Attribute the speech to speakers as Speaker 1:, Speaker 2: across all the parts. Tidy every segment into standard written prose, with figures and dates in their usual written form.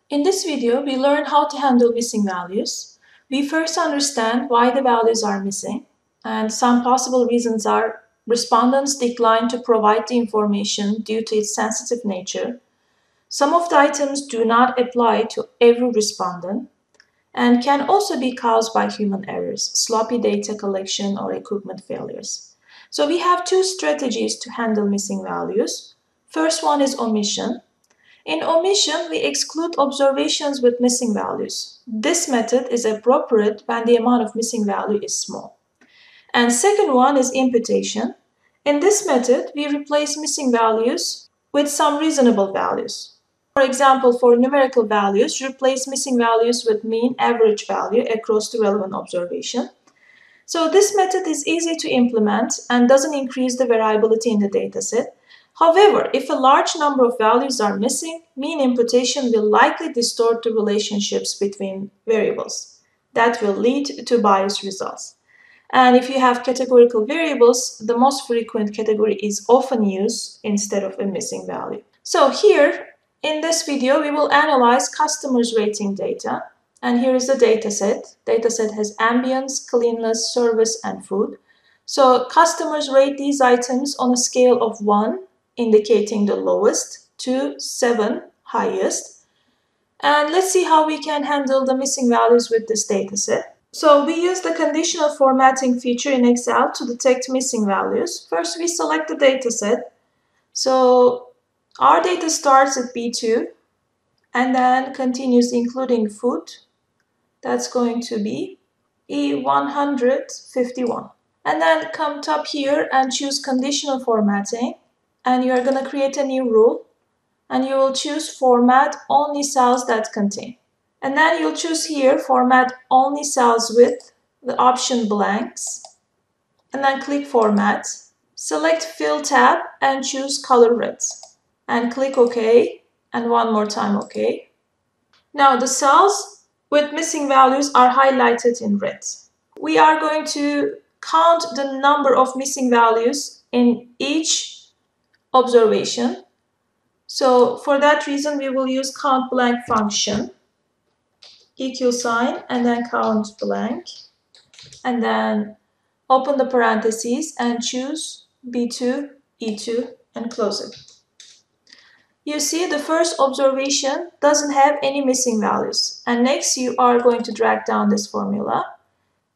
Speaker 1: In this video, we learn how to handle missing values. We first understand why the values are missing, and some possible reasons are respondents decline to provide the information due to its sensitive nature. Some of the items do not apply to every respondent and can also be caused by human errors, sloppy data collection, or equipment failures. So we have two strategies to handle missing values. First one is omission. In omission, we exclude observations with missing values. This method is appropriate when the amount of missing value is small. And second one is imputation. In this method, we replace missing values with some reasonable values. For example, for numerical values, replace missing values with mean average value across the relevant observation. So this method is easy to implement and doesn't increase the variability in the dataset. However, if a large number of values are missing, mean imputation will likely distort the relationships between variables. That will lead to biased results. And if you have categorical variables, the most frequent category is often used instead of a missing value. So here, in this video, we will analyze customers' rating data. And here is the dataset. Dataset has ambience, cleanliness, service, and food. So customers rate these items on a scale of 1, indicating the lowest, to 7, highest. And let's see how we can handle the missing values with this dataset. So we use the conditional formatting feature in Excel to detect missing values. First, we select the dataset. So our data starts at B2 and then continues including food. That's going to be E151. And then come top here and choose conditional formatting. And you're going to create a new rule. And you will choose format only cells that contain. And then you'll choose here format only cells with the option blanks. And then click format. Select fill tab and choose color red. And click OK. And one more time OK. Now the cells with missing values are highlighted in red. We are going to count the number of missing values in each observation. So for that reason, we will use count blank function, equal sign, and then count blank, and then open the parentheses and choose B2, E2, and close it. You see the first observation doesn't have any missing values. And next you are going to drag down this formula.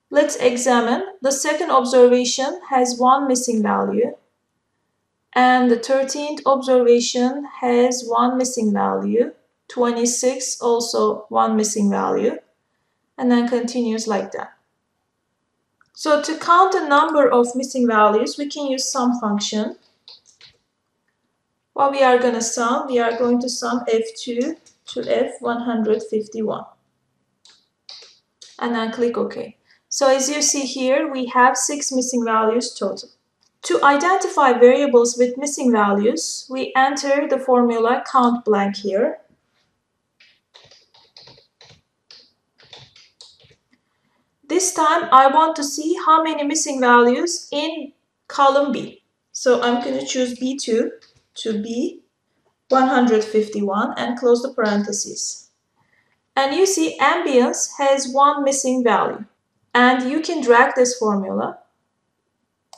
Speaker 1: Let's examine. The second observation has one missing value. And the 13th observation has one missing value. 26 also one missing value. And then continues like that. So to count the number of missing values, we can use sum function. What we are going to sum? We are going to sum F2 to F151. And then click OK. So as you see here, we have 6 missing values total. To identify variables with missing values, we enter the formula count blank here. This time I want to see how many missing values in column B. So I'm going to choose B2 to B151 and close the parentheses. And you see ambience has one missing value. And you can drag this formula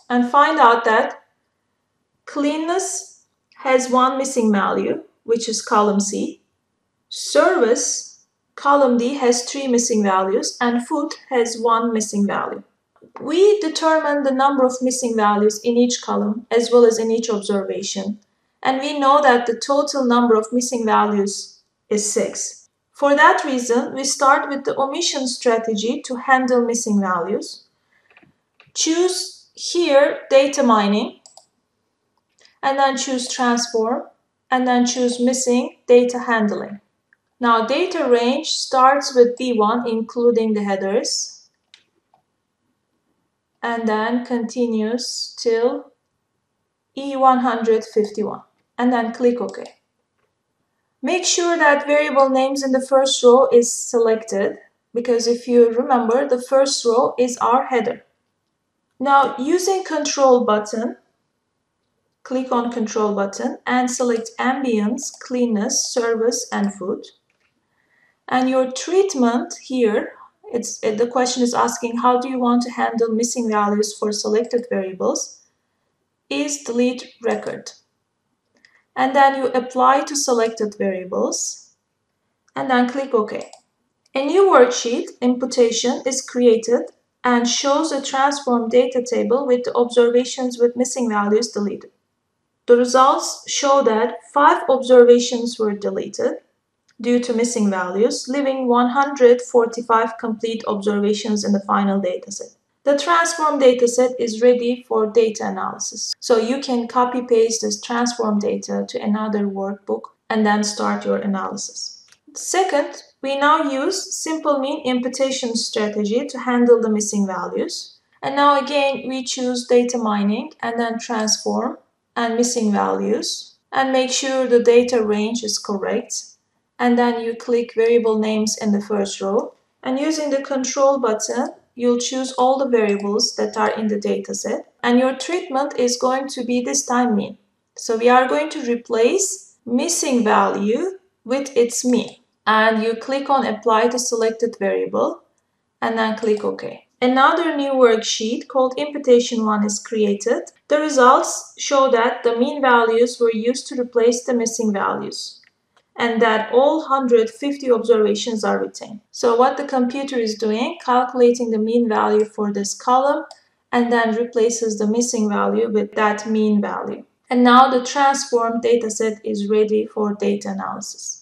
Speaker 1: and find out that cleanliness has one missing value, which is column C. Service, column D, has 3 missing values, and food has 1 missing value. We determine the number of missing values in each column as well as in each observation. And we know that the total number of missing values is 6. For that reason, we start with the omission strategy to handle missing values. Choose here data mining, and then choose transform, and then choose missing data handling. Now data range starts with B1 including the headers, and then continues till E151, and then click OK. Make sure that variable names in the first row is selected, because if you remember, the first row is our header. Now using control button, click on control button and select ambience, cleanness, service, and food. And your treatment here, the question is asking how do you want to handle missing values for selected variables, is delete record. And then you apply to selected variables and then click OK. A new worksheet, imputation, is created and shows a transformed data table with the observations with missing values deleted. The results show that 5 observations were deleted due to missing values, leaving 145 complete observations in the final dataset. The transform dataset is ready for data analysis. So you can copy paste this transform data to another workbook and then start your analysis. Second, we now use simple mean imputation strategy to handle the missing values. And now again, we choose data mining and then transform and missing values and make sure the data range is correct. And then you click variable names in the first row. And using the control button, you'll choose all the variables that are in the dataset. And your treatment is going to be this time mean. So we are going to replace missing value with its mean. And you click on apply to selected variable and then click OK. Another new worksheet called imputation 1 is created. The results show that the mean values were used to replace the missing values and that all 150 observations are retained. So what the computer is doing, calculating the mean value for this column and then replaces the missing value with that mean value. And now the transformed dataset is ready for data analysis.